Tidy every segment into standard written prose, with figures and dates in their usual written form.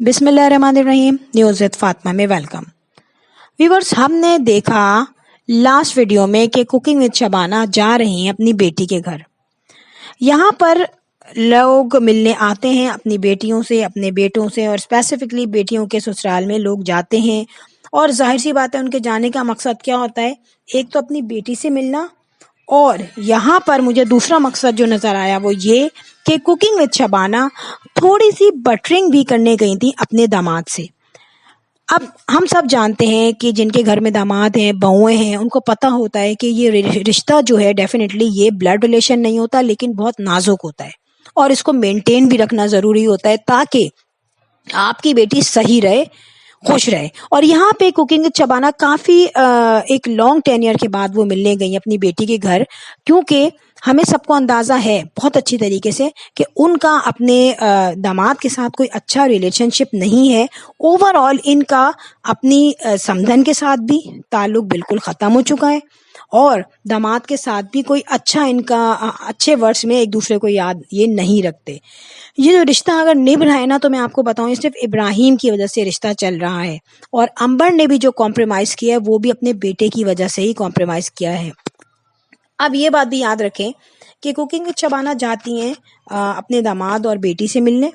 बिस्मिल्लाहिर्रहमानिर्रहीम। News with Fatima में welcome. Viewers, हमने देखा लास्ट वीडियो में कि कुकिंग विद शबाना जा रही हैं अपनी बेटी के घर। यहाँ पर लोग मिलने आते हैं अपनी बेटियों से, अपने बेटों से, और स्पेसिफिकली बेटियों के ससुराल में लोग जाते हैं। और जाहिर सी बात है, उनके जाने का मकसद क्या होता है? एक तो अपनी बेटी से मिलना, और यहाँ पर मुझे दूसरा मकसद जो नज़र आया वो ये कि कुकिंग विद शबाना थोड़ी सी बटरिंग भी करने गई थी अपने दामाद से। अब हम सब जानते हैं कि जिनके घर में दामाद हैं, बहुएं हैं, उनको पता होता है कि ये रिश्ता जो है डेफिनेटली ये ब्लड रिलेशन नहीं होता, लेकिन बहुत नाजुक होता है और इसको मेंटेन भी रखना ज़रूरी होता है ताकि आपकी बेटी सही रहे, खुश रहे। और यहाँ पे कुकिंग विद शबाना काफ़ी एक लॉन्ग टेन्योर के बाद वो मिलने गई अपनी बेटी के घर, क्योंकि हमें सबको अंदाज़ा है बहुत अच्छी तरीके से कि उनका अपने दामाद के साथ कोई अच्छा रिलेशनशिप नहीं है। ओवरऑल इनका अपनी समधन के साथ भी ताल्लुक़ बिल्कुल ख़त्म हो चुका है, और दामाद के साथ भी कोई अच्छा इनका अच्छे वर्ड्स में एक दूसरे को याद ये नहीं रखते। ये जो रिश्ता अगर निभ रहा है ना, तो मैं आपको बताऊं, ये सिर्फ इब्राहिम की वजह से रिश्ता चल रहा है, और अंबर ने भी जो कॉम्प्रोमाइज़ किया है वो भी अपने बेटे की वजह से ही कॉम्प्रोमाइज़ किया है। अब ये बात भी याद रखें कि कुकिंग विद शबाना जाती हैं अपने दामाद और बेटी से मिलने।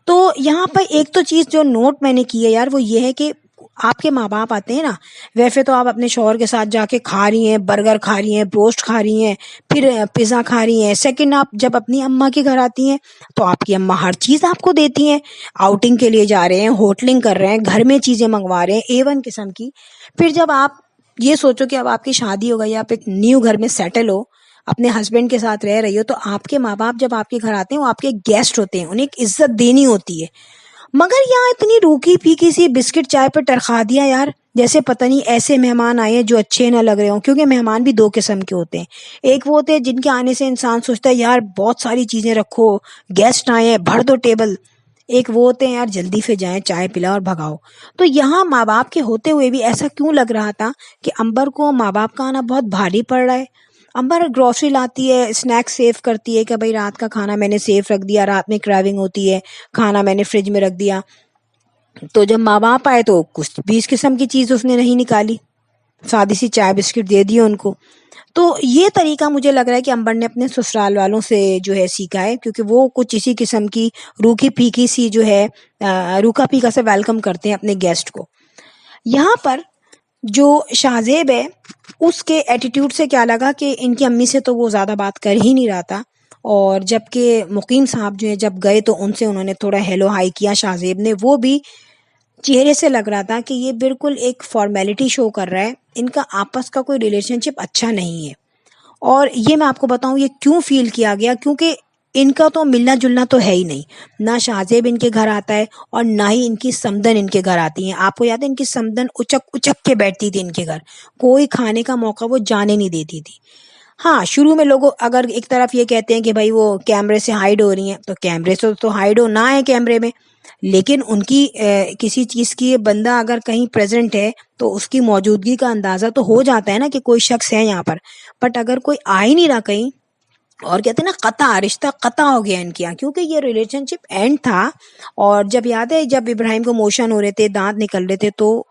तो यहाँ पर एक तो चीज़ जो नोट मैंने की है यार, वो ये है कि आपके माँ बाप आते हैं ना, वैसे तो आप अपने शौहर के साथ जाके खा रही हैं, बर्गर खा रही हैं, ब्रोस्ट खा रही हैं, फिर पिज़्ज़ा खा रही हैं। सेकंड, आप जब अपनी अम्मा के घर आती हैं तो आपकी अम्मा हर चीज़ आपको देती हैं। आउटिंग के लिए जा रहे हैं, होटलिंग कर रहे हैं, घर में चीज़ें मंगवा रहे हैं A1 किस्म की। फिर जब आप ये सोचो कि अब आपकी शादी हो गई, आप एक न्यू घर में सेटल हो, अपने हस्बैंड के साथ रह रही हो, तो आपके माँ बाप जब आपके घर आते हैं वो आपके गेस्ट होते हैं, उन्हें एक इज्जत देनी होती है। मगर यहाँ इतनी रूखी फीकी सी बिस्किट चाय पर टरखा दिया यार, जैसे पता नहीं ऐसे मेहमान आए हैं जो अच्छे ना लग रहे हों। क्योंकि मेहमान भी दो किस्म के होते हैं। एक वो होते हैं जिनके आने से इंसान सोचता है यार बहुत सारी चीज़ें रखो, गेस्ट आए हैं, भर दो टेबल। एक वो होते हैं यार जल्दी से जाएं, चाय पिलाओ और भगाओ। तो यहाँ माँ बाप के होते हुए भी ऐसा क्यों लग रहा था कि अंबर को माँ बाप का आना बहुत भारी पड़ रहा है। अंबर ग्रोसरी लाती है, स्नैक्स सेव करती है कि भाई रात का खाना मैंने सेफ रख दिया, रात में क्रेविंग होती है, खाना मैंने फ्रिज में रख दिया। तो जब माँ बाप आए तो कुछ 20 किस्म की चीज़ उसने नहीं निकाली, सादी सी चाय बिस्किट दे दिए उनको। तो ये तरीका मुझे लग रहा है कि अंबर ने अपने ससुराल वालों से जो है सीखा है, क्योंकि वो कुछ इसी किस्म की रूखी फीकी सी जो है रूखा फीका से वेलकम करते हैं अपने गेस्ट को। यहाँ पर जो शाहजेब है उसके एटीट्यूड से क्या लगा कि इनकी अम्मी से तो वो ज़्यादा बात कर ही नहीं रहा था, और जबकि मुकीम साहब जो है जब गए तो उनसे उन्होंने थोड़ा हेलो हाई किया शाहजेब ने, वो भी चेहरे से लग रहा था कि ये बिल्कुल एक फॉर्मेलिटी शो कर रहा है, इनका आपस का कोई रिलेशनशिप अच्छा नहीं है। और ये मैं आपको बताऊं ये क्यों फील किया गया, क्योंकि इनका तो मिलना जुलना तो है ही नहीं। ना शाहजेब इनके घर आता है और ना ही इनकी समदन इनके घर आती है। आपको याद है इनकी समदन उचक उचक के बैठती थी इनके घर, कोई खाने का मौका वो जाने नहीं देती थी। हाँ, शुरू में लोग अगर एक तरफ ये कहते हैं कि भाई वो कैमरे से हाइड हो रही हैं, तो कैमरे से तो हाइड हो ना है कैमरे में, लेकिन उनकी किसी चीज़ की बंदा अगर कहीं प्रेजेंट है तो उसकी मौजूदगी का अंदाज़ा तो हो जाता है ना कि कोई शख्स है यहाँ पर। बट अगर कोई आ ही नहीं रहा कहीं, और कहते हैं ना कता, रिश्ता कता हो गया इनके यहाँ, क्योंकि ये रिलेशनशिप एंड था। और जब याद है जब इब्राहिम को मोशन हो रहे थे, दांत निकल रहे थे, तो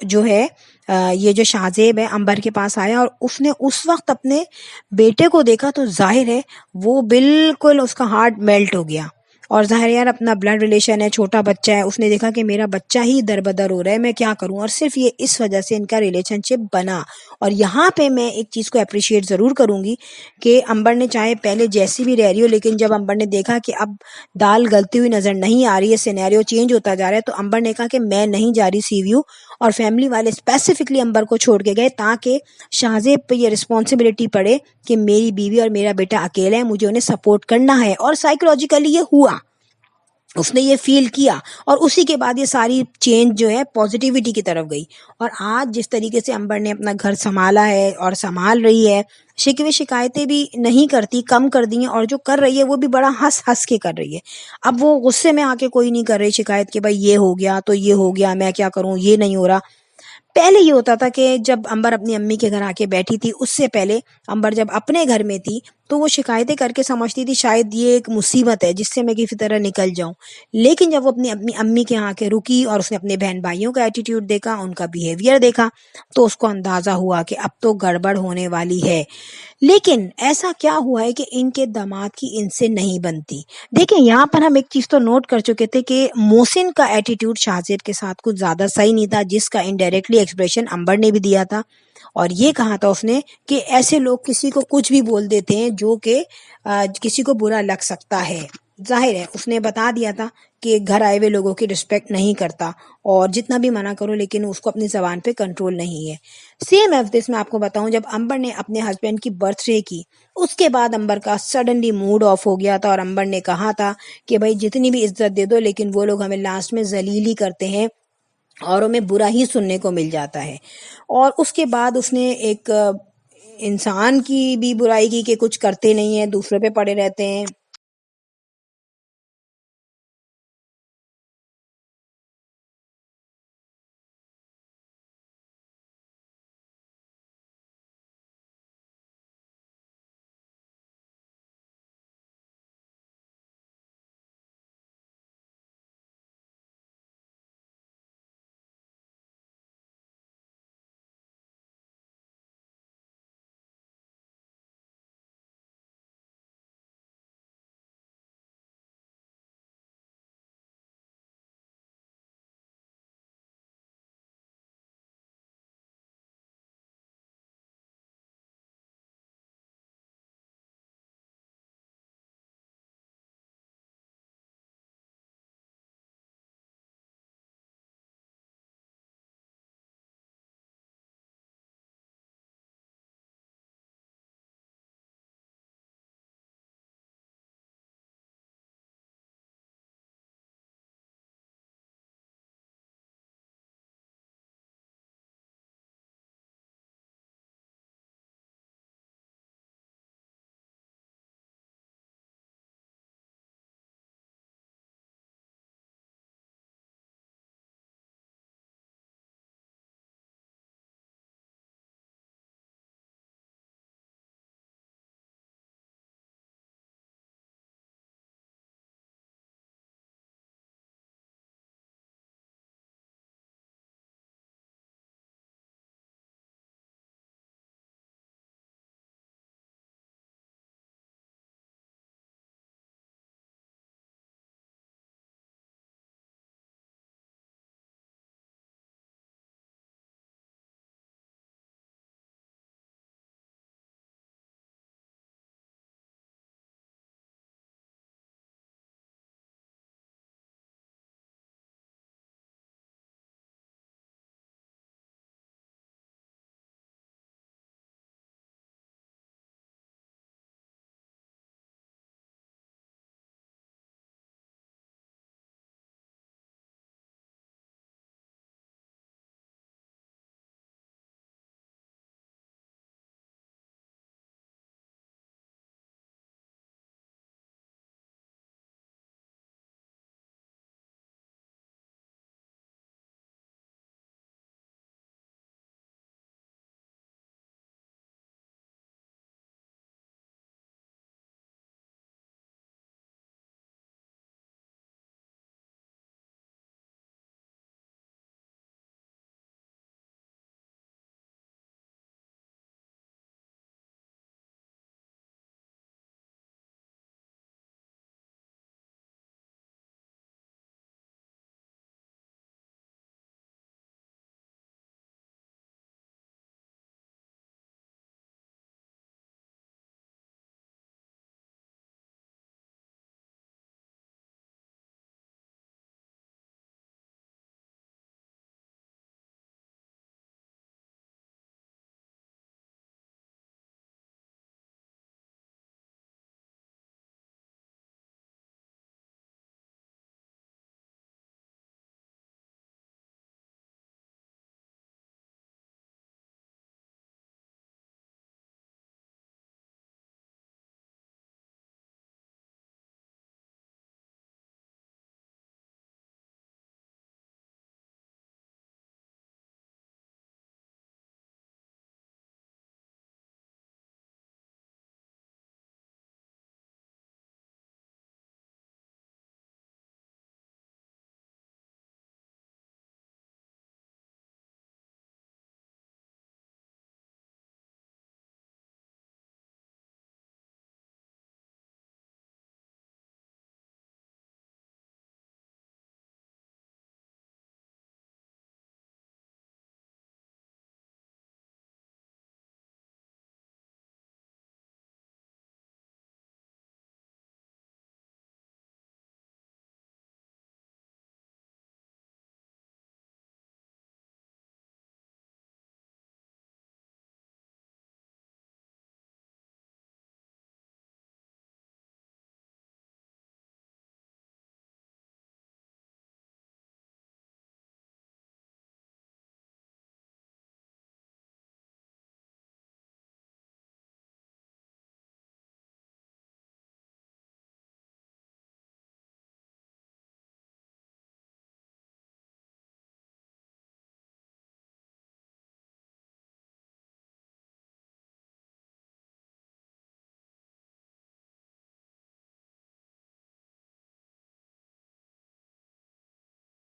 जो है ये जो शाहजेब है अंबर के पास आया और उसने उस वक्त अपने बेटे को देखा, तो जाहिर है वो बिल्कुल उसका हार्ट मेल्ट हो गया। और जाहिर यार अपना ब्लड रिलेशन है, छोटा बच्चा है, उसने देखा कि मेरा बच्चा ही दरबदर हो रहा है, मैं क्या करूं, और सिर्फ ये इस वजह से इनका रिलेशनशिप बना। और यहाँ पे मैं एक चीज़ को अप्रिशिएट ज़रूर करूँगी कि अंबर ने चाहे पहले जैसी भी रह रही हो, लेकिन जब अंबर ने देखा कि अब दाल गलती हुई नज़र नहीं आ रही है, सिनेरियो चेंज होता जा रहा है, तो अंबर ने कहा कि मैं नहीं जा रही सी व्यू। और फैमिली वाले स्पेसिफिकली अंबर को छोड़ के गए ताकि शाहजेब पे ये रिस्पॉन्सिबिलिटी पड़े कि मेरी बीवी और मेरा बेटा अकेले हैं, मुझे उन्हें सपोर्ट करना है। और साइकोलॉजिकली ये हुआ, उसने ये फील किया, और उसी के बाद ये सारी चेंज जो है पॉजिटिविटी की तरफ गई। और आज जिस तरीके से अंबर ने अपना घर संभाला है और संभाल रही है, शिकवे शिकायतें भी नहीं करती, कम कर दी हैं, और जो कर रही है वो भी बड़ा हंस हंस के कर रही है। अब वो गुस्से में आके कोई नहीं कर रही शिकायत कि भाई ये हो गया तो ये हो गया, मैं क्या करूं, ये नहीं हो रहा। पहले ये होता था कि जब अंबर अपनी अम्मी के घर आके बैठी थी, उससे पहले अंबर जब अपने घर में थी تو وہ شکایتیں کر کے سمجھتی تھی شاید یہ ایک مصیبت ہے جس سے میں کسی طرح نکل جاؤں. لیکن جب وہ اپنی امی کے یہاں کے رکی اور اس نے اپنے بہن بھائیوں کا ایٹیٹیوڈ دیکھا، ان کا بیہیویئر دیکھا، تو اس کو اندازہ ہوا کہ اب تو گڑبڑ ہونے والی ہے. لیکن ایسا کیا ہوا ہے کہ ان کے داماد کی ان سے نہیں بنتی. دیکھیں یہاں پر ہم ایک چیز تو نوٹ کر چکے تھے کہ محسن کا ایٹیٹیوڈ شاہزیب کے ساتھ کچھ زیادہ صحیح نہیں تھا، جس کا انڈائریکٹلی ایکسپریشن امبر نے بھی دیا تھا. اور یہ کہا تھا اس نے کہ ایسے لوگ کسی کو کچھ بھی بول دیتے ہیں جو کہ کسی کو برا لگ سکتا ہے. ظاہر ہے اس نے بتا دیا تھا کہ گھر آئے ہوئے لوگوں کی رسپیکٹ نہیں کرتا، اور جتنا بھی منع کرو لیکن اس کو اپنی زبان پہ کنٹرول نہیں ہے. سیم ایز دس میں آپ کو بتاؤں، جب امبر نے اپنے ہسبینڈ کی برتھ ڈے کی، اس کے بعد امبر کا سڈنلی موڈ آف ہو گیا تھا، اور امبر نے کہا تھا کہ بھائی جتنی بھی عزت دے دو لیکن وہ لوگ ہمیں لاسٹ میں ذلیل ہی کرتے ہیں اور ہمیں برا ہی سننے کو مل جاتا ہے. اور اس کے بعد اس نے ایک انسان کی بھی برائی کی کہ کچھ کرتے نہیں ہیں، دوسرے پہ پڑے رہتے ہیں.